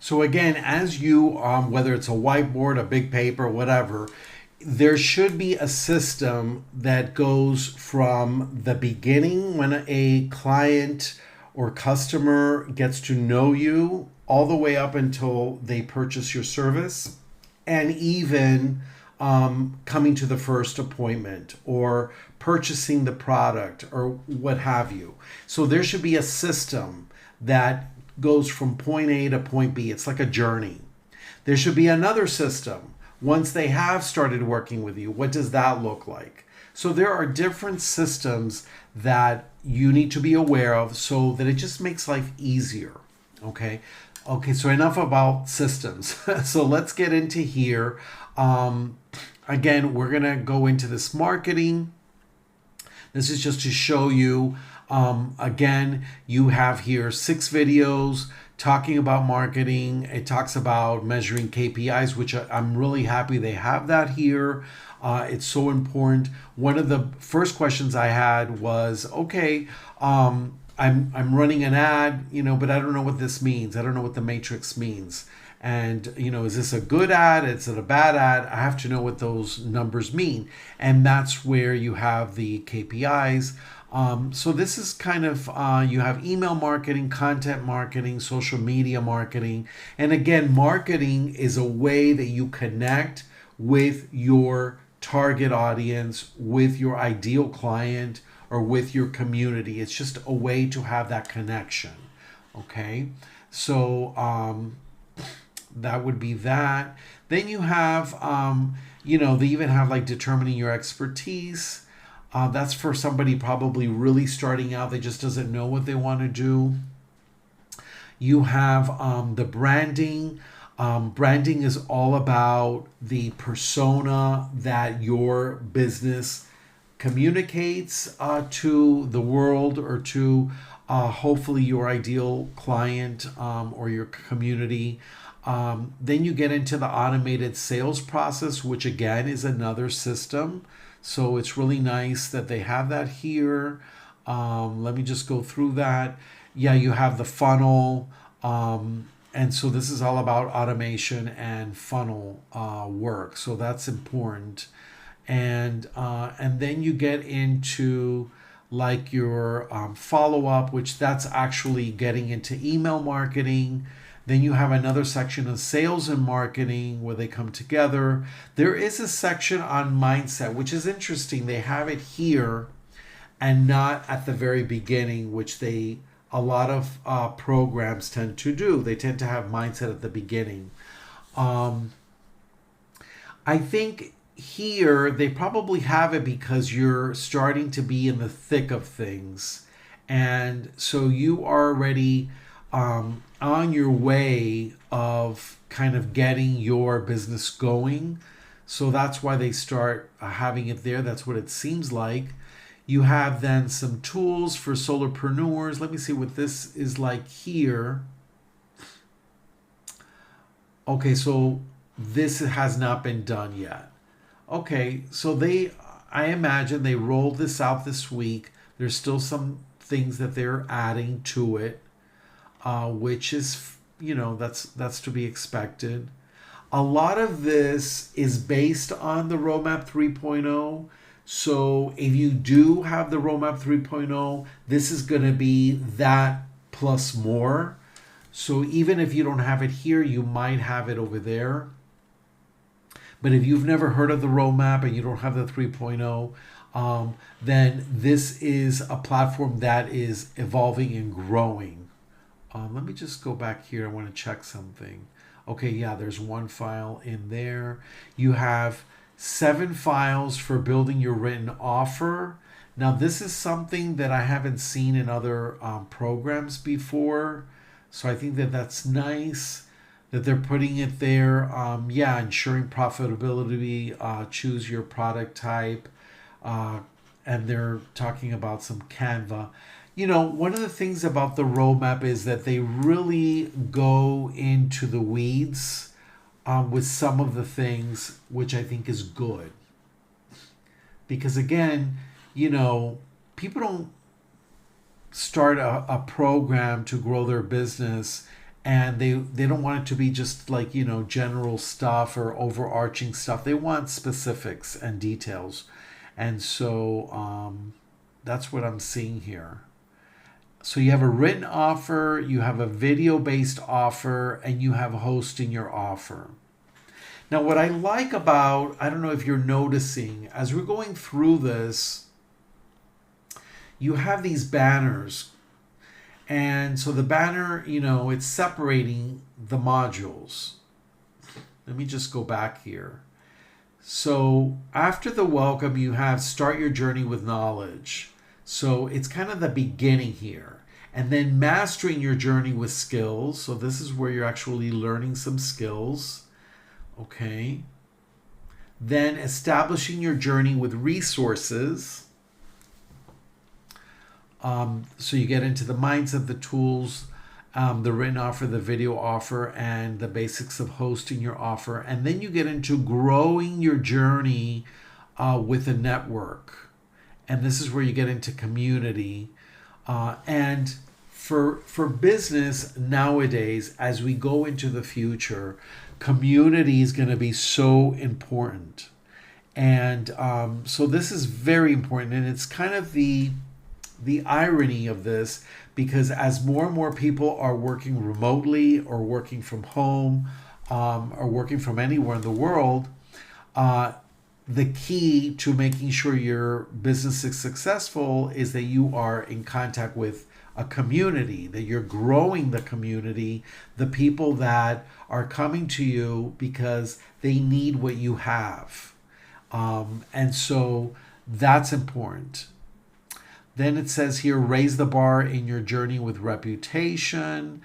So again, as you, whether it's a whiteboard, a big paper, whatever, there should be a system that goes from the beginning when a client or customer gets to know you all the way up until they purchase your service, and even coming to the first appointment or purchasing the product or what have you. So there should be a system that goes from point A to point B. It's like a journey. There should be another system. Once they have started working with you, what does that look like? So there are different systems that you need to be aware of so that it just makes life easier. Okay. Okay, so enough about systems. So let's get into here. Again, we're going to go into this marketing. This is just to show you, again, you have here 6 videos talking about marketing. It talks about measuring KPIs, which I'm really happy they have that here. It's so important. One of the first questions I had was, okay, I'm running an ad, but I don't know what this means. I don't know what the matrix means. And, is this a good ad? Is it a bad ad? I have to know what those numbers mean. And that's where you have the KPIs. So this is kind of, you have email marketing, content marketing, social media marketing. And again, marketing is a way that you connect with your target audience, with your ideal client, or with your community. It's just a way to have that connection. Okay. So, that would be that. Then you have, they even have like determining your expertise. That's for somebody probably really starting out that just doesn't know what they want to do. You have the branding. Branding is all about the persona that your business communicates to the world or to hopefully your ideal client or your community. Then you get into the automated sales process, which again is another system. So it's really nice that they have that here. Let me just go through that. Yeah, you have the funnel. And so this is all about automation and funnel work. So that's important. And then you get into like your follow-up, which that's actually getting into email marketing. Then you have another section of sales and marketing where they come together. There is a section on mindset, which is interesting. They have it here and not at the very beginning, which a lot of programs tend to do. They tend to have mindset at the beginning. I think here they probably have it because you're starting to be in the thick of things. And so you are already on your way of kind of getting your business going. So that's why they start having it there. That's what it seems like. You have then some tools for solopreneurs. Let me see what this is like here. Okay, so this has not been done yet. Okay, so I imagine they rolled this out this week. There's still some things that they're adding to it. Which is, that's to be expected. A lot of this is based on the Roadmap 3.0. So if you do have the Roadmap 3.0, this is going to be that plus more. So even if you don't have it here, you might have it over there. But if you've never heard of the Roadmap and you don't have the 3.0, then this is a platform that is evolving and growing. Let me just go back here. I want to check something. Okay, yeah, there's one file in there. You have 7 files for building your written offer. Now, this is something that I haven't seen in other programs before. So I think that that's nice that they're putting it there. Ensuring profitability, choose your product type. And they're talking about some Canva. One of the things about the roadmap is that they really go into the weeds with some of the things, which I think is good. Because again, people don't start a program to grow their business and they don't want it to be just like, general stuff or overarching stuff. They want specifics and details. And so that's what I'm seeing here. So you have a written offer, you have a video based offer, and you have hosting your offer. Now, what I like about, I don't know if you're noticing, as we're going through this, you have these banners. And so the banner, it's separating the modules. Let me just go back here. So after the welcome, you have start your journey with knowledge. So it's kind of the beginning here. And then mastering your journey with skills. So this is where you're actually learning some skills. Okay. Then establishing your journey with resources. So you get into the mindset, the tools, the written offer, the video offer, and the basics of hosting your offer. And then you get into growing your journey with a network. And this is where you get into community. And for business nowadays, as we go into the future, community is going to be so important. And so this is very important. And it's kind of the irony of this, because as more and more people are working remotely or working from home or working from anywhere in the world, the key to making sure your business is successful is that you are in contact with a community, that you're growing the community, the people that are coming to you because they need what you have. And so that's important. Then it says here, raise the bar in your journey with reputation,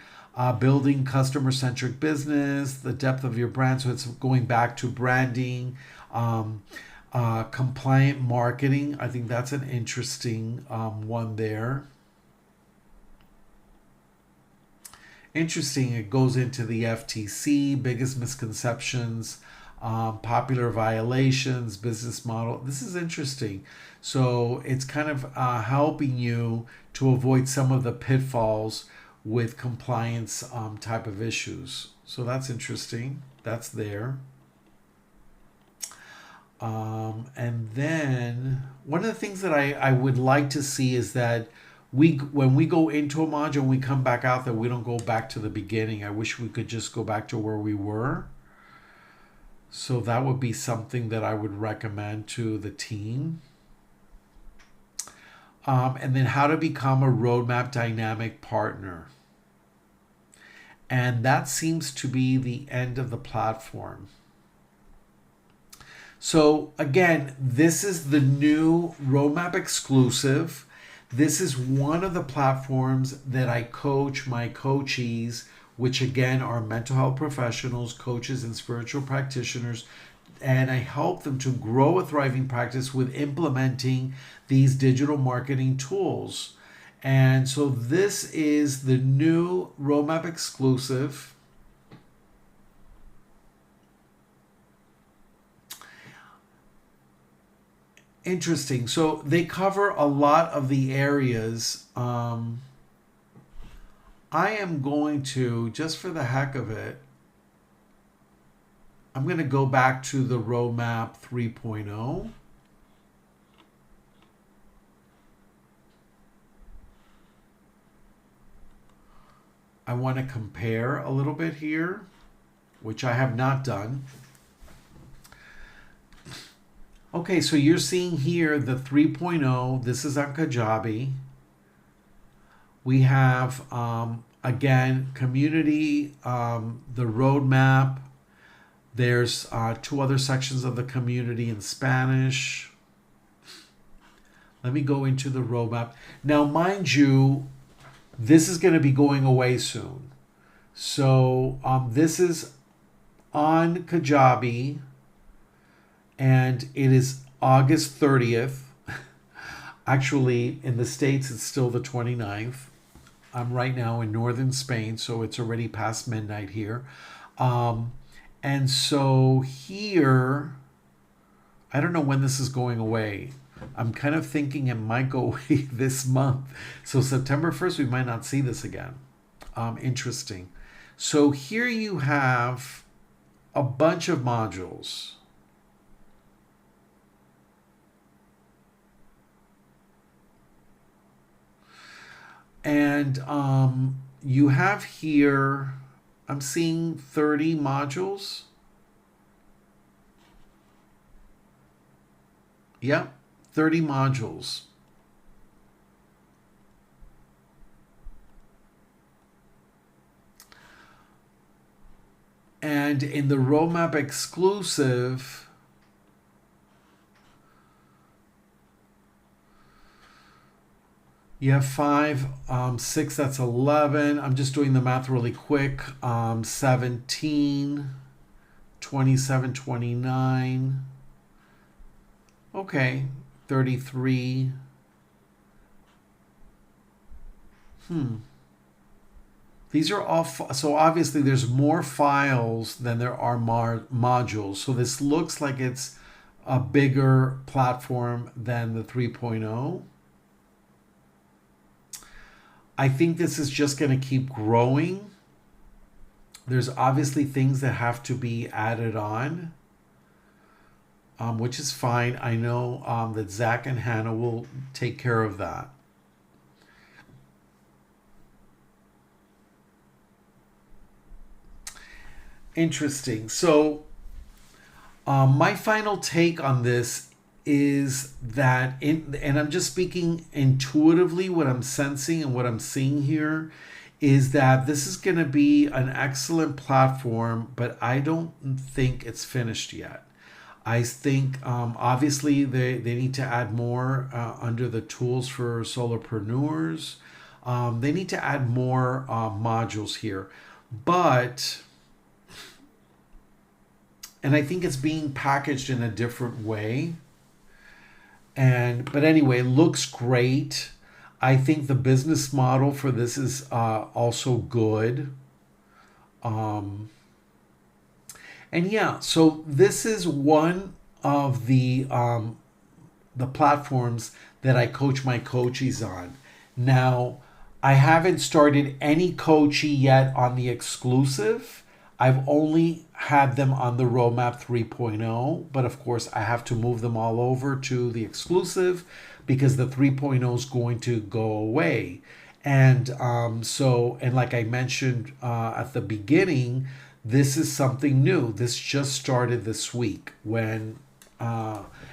building customer-centric business, the depth of your brand. So it's going back to branding, compliant marketing. I think that's an interesting one there. Interesting, it goes into the FTC, biggest misconceptions, popular violations, business model. This is interesting. So it's kind of helping you to avoid some of the pitfalls with compliance type of issues. So that's interesting. That's there. And then one of the things that I would like to see is that when we go into a module and we come back out, that we don't go back to the beginning. I wish we could just go back to where we were. So that would be something that I would recommend to the team. And then how to become a roadmap dynamic partner. And that seems to be the end of the platform. So again, this is the new roadmap exclusive. This is one of the platforms that I coach my coachees, which again are mental health professionals, coaches, and spiritual practitioners. And I help them to grow a thriving practice with implementing these digital marketing tools. And so this is the new roadmap exclusive. Interesting. So they cover a lot of the areas. I am going to, just for the heck of it, I'm going to go back to the roadmap 3.0. I want to compare a little bit here, which I have not done. Okay, so you're seeing here the 3.0. This is on Kajabi. We have, again, community, the roadmap. There's two other sections of the community in Spanish. Let me go into the roadmap. Now, mind you, this is going to be going away soon. So this is on Kajabi, and it is August 30th. Actually, in the States, it's still the 29th. I'm right now in northern Spain, so it's already past midnight here. And so here, I don't know when this is going away. I'm kind of thinking it might go away this month. So September 1st, we might not see this again. Interesting. So here you have a bunch of modules. And you have here, I'm seeing 30 modules. Yep, 30 modules. And in the roadmap exclusive, you have 5, 6, that's 11. I'm just doing the math really quick. 17, 27, 29. Okay, 33. These are all, so obviously there's more files than there are modules. So this looks like it's a bigger platform than the 3.0. I think this is just going to keep growing. There's obviously things that have to be added on, which is fine. I know that Zach and Hannah will take care of that. Interesting. So my final take on this is that, and I'm just speaking intuitively, what I'm sensing and what I'm seeing here is that this is going to be an excellent platform, but I don't think it's finished yet. I think obviously they need to add more under the tools for solopreneurs. They need to add more modules here, and I think it's being packaged in a different way. But anyway, looks great. I think the business model for this is also good. And yeah, so this is one of the platforms that I coach my coachees on. Now, I haven't started any coachee yet on the exclusive. I've only had them on the Roadmap 3.0, but of course I have to move them all over to the exclusive because the 3.0 is going to go away. And and like I mentioned at the beginning, this is something new. This just started this week when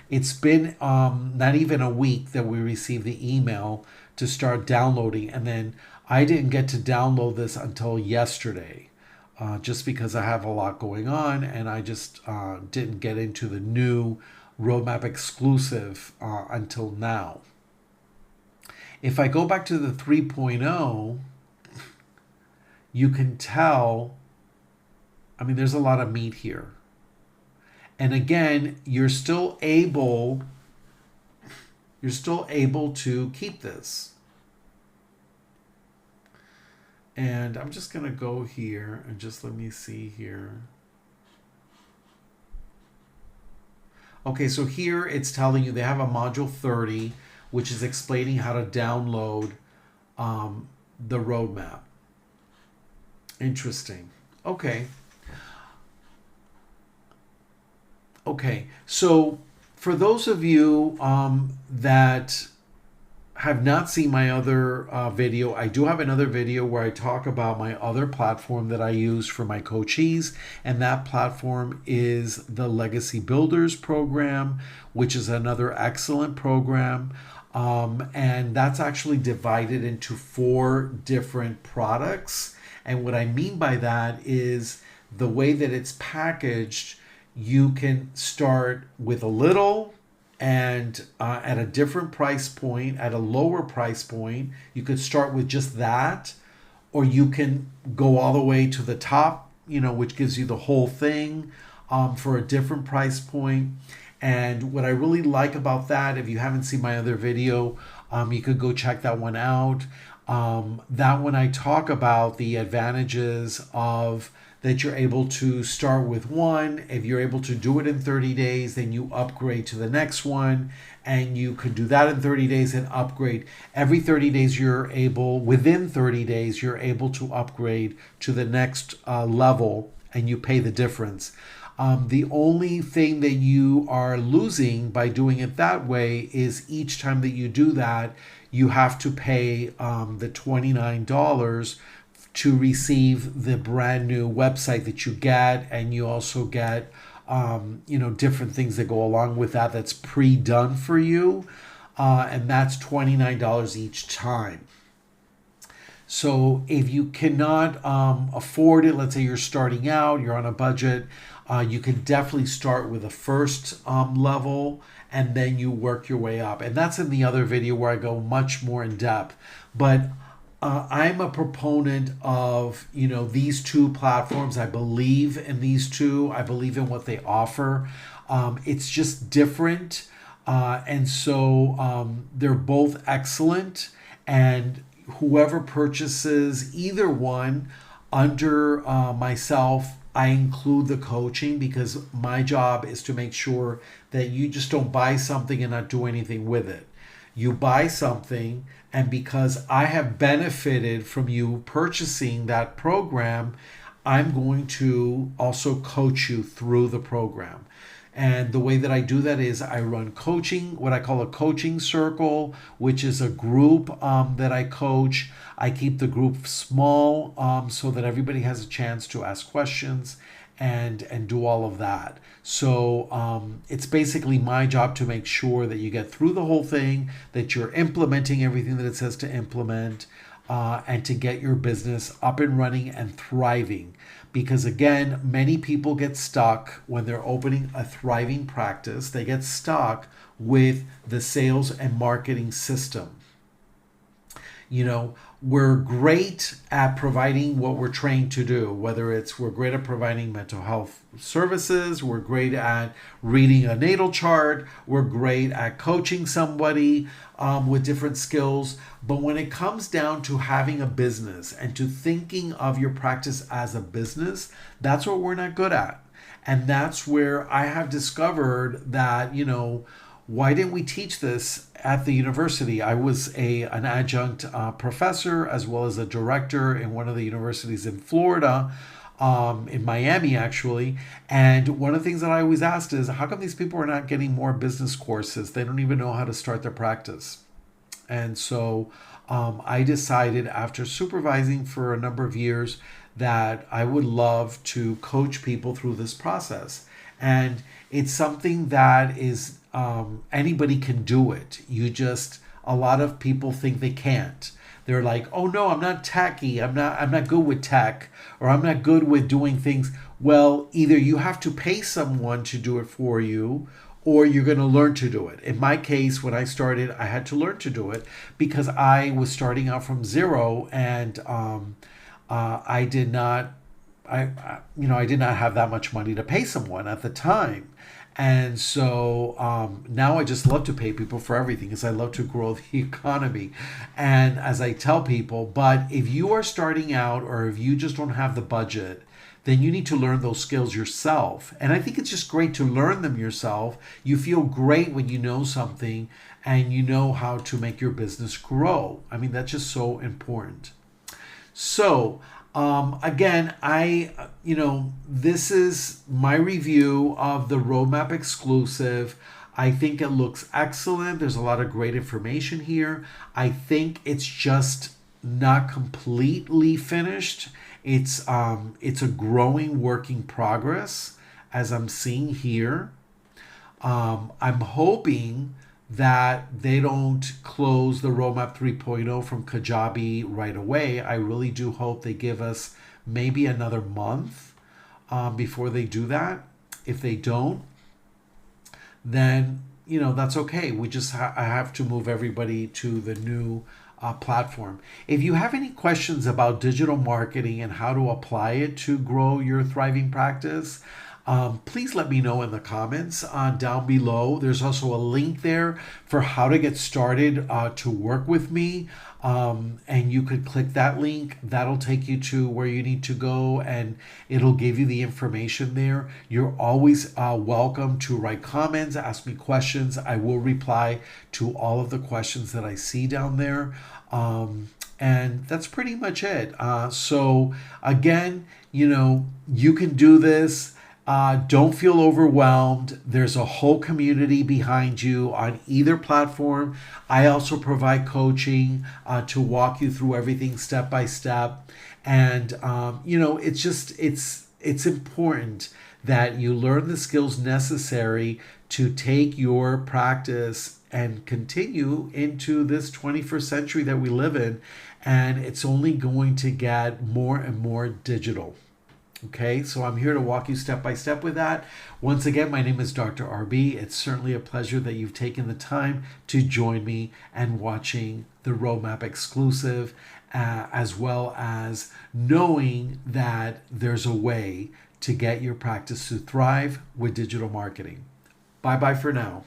it's been not even a week that we received the email to start downloading. And then I didn't get to download this until yesterday. Just because I have a lot going on and I just didn't get into the new Roadmap exclusive until now. If I go back to the 3.0, you can tell, I mean, there's a lot of meat here. And again, you're still able to keep this. And I'm just going to go here and just let me see here. Okay, so here it's telling you they have a module 30, which is explaining how to download the roadmap. Interesting. Okay. Okay, so for those of you that have not seen my other video, I do have another video where I talk about my other platform that I use for my coachees, and that platform is the Legacy Builders program, which is another excellent program. And that's actually divided into 4 different products. And what I mean by that is the way that it's packaged, you can start with a little, and at a different price point, at a lower price point, you could start with just that, or you can go all the way to the top, which gives you the whole thing for a different price point. And what I really like about that, if you haven't seen my other video, you could go check that one out. That one I talk about the advantages of that you're able to start with one. If you're able to do it in 30 days, then you upgrade to the next one. And you could do that in 30 days and upgrade. Every 30 days, within 30 days, you're able to upgrade to the next level, and you pay the difference. The only thing that you are losing by doing it that way is each time that you do that, you have to pay the $29 to receive the brand new website that you get, and you also get different things that go along with that that's pre-done for you, and that's $29 each time. So if you cannot afford it, let's say you're starting out, you're on a budget, you can definitely start with the first level, and then you work your way up. And that's in the other video where I go much more in depth. But I'm a proponent of these two platforms. I believe in these two. I believe in what they offer. It's just different, and so they're both excellent. And whoever purchases either one under myself, I include the coaching, because my job is to make sure that you just don't buy something and not do anything with it. You buy something, and because I have benefited from you purchasing that program, I'm going to also coach you through the program. And the way that I do that is I run coaching, what I call a coaching circle, which is a group that I coach. I keep the group small so that everybody has a chance to ask questions and do all of that. So it's basically my job to make sure that you get through the whole thing, that you're implementing everything that it says to implement, and to get your business up and running and thriving. Because again, many people get stuck when they're opening a thriving practice. They get stuck with the sales and marketing system. We're great at providing what we're trained to do, whether it's we're great at providing mental health services, we're great at reading a natal chart, we're great at coaching somebody with different skills. But when it comes down to having a business and to thinking of your practice as a business, that's what we're not good at. And that's where I have discovered that, why didn't we teach this at the university? I was an adjunct professor as well as a director in one of the universities in Florida, in Miami actually. And one of the things that I always asked is, how come these people are not getting more business courses? They don't even know how to start their practice. And so I decided, after supervising for a number of years, that I would love to coach people through this process. And it's something that is anybody can do it. A lot of people think they can't. They're like, oh no, I'm not techy. I'm not good with tech, or I'm not good with doing things. Well, either you have to pay someone to do it for you, or you're going to learn to do it. In my case, when I started, I had to learn to do it because I was starting out from zero, and I did not have that much money to pay someone at the time. And so now I just love to pay people for everything, because I love to grow the economy. And as I tell people, but if you are starting out, or if you just don't have the budget, then you need to learn those skills yourself. And I think it's just great to learn them yourself. You feel great when you know something and you know how to make your business grow. I mean, that's just so important. So again, this is my review of the Roadmap exclusive. I think it looks excellent. There's a lot of great information here. I think it's just not completely finished. It's a growing work in progress, as I'm seeing here. I'm hoping that they don't close the Roadmap 3.0 from Kajabi right away. I really do hope they give us maybe another month before they do that. If they don't, then that's okay. I have to move everybody to the new platform. If you have any questions about digital marketing and how to apply it to grow your thriving practice, please let me know in the comments down below. There's also a link there for how to get started to work with me. And you could click that link. That'll take you to where you need to go, and it'll give you the information there. You're always welcome to write comments, ask me questions. I will reply to all of the questions that I see down there. And that's pretty much it. So again, you can do this. Don't feel overwhelmed. There's a whole community behind you on either platform. I also provide coaching to walk you through everything step by step. And it's important that you learn the skills necessary to take your practice and continue into this 21st century that we live in. And it's only going to get more and more digital. Okay, so I'm here to walk you step by step with that. Once again, my name is Dr. RB. It's certainly a pleasure that you've taken the time to join me and watching the Roadmap exclusive, as well as knowing that there's a way to get your practice to thrive with digital marketing. Bye bye for now.